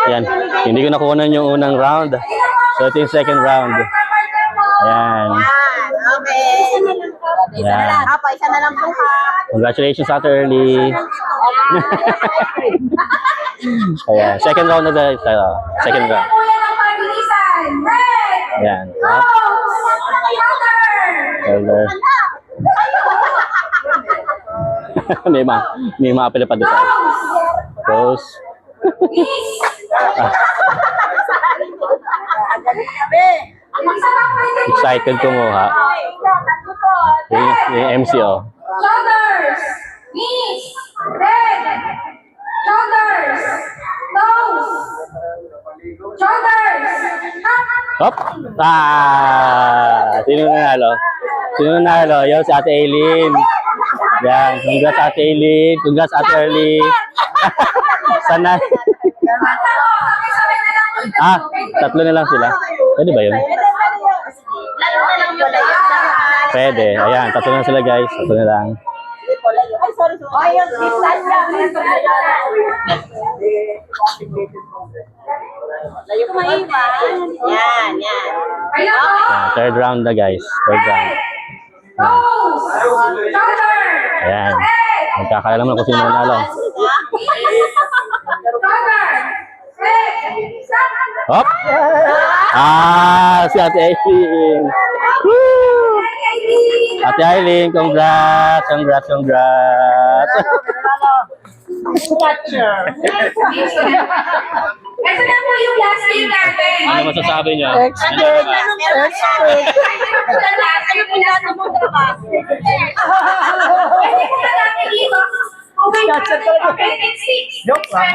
Ayan. Hindi ko nakukunan yung unang round. So, ito yung second round. Ayan. Okay. Isa na lang. Apo, isa na lang po ha. Congratulations, Ate Early. Ayan. Second round na guys. Second round. Ayan. Shoulder. may mga pila pa dito. Close. Excited kumuha. Yung MCO. Shoulders, knees, head, shoulders, toes, shoulders, Hop! Sino nanalo? Sino nanalo? Yo, si Ate Aileen. Yan. Congrats, Ate Aileen. Congrats, Ate Early. Sana. Tatlo na lang sila. Pwede ba yun? Pwede. Ayan, tatlo na sila guys. Tatlo na lang. Yan, yan. Ayan, third round na guys. Third round. toes, shoulders, Ayan. Magkakailan mo kung sino nanalo. shoulders, head, Hop! Si Ate Aileen. Woo! Ate Aileen, congrats! Congrats, congrats! Ito na po yung last game natin. Ano masasabi niyo? Expert. Ayaw po natin mo trabaho. Pwede po na natin dito. Okay, 6 Joke lang.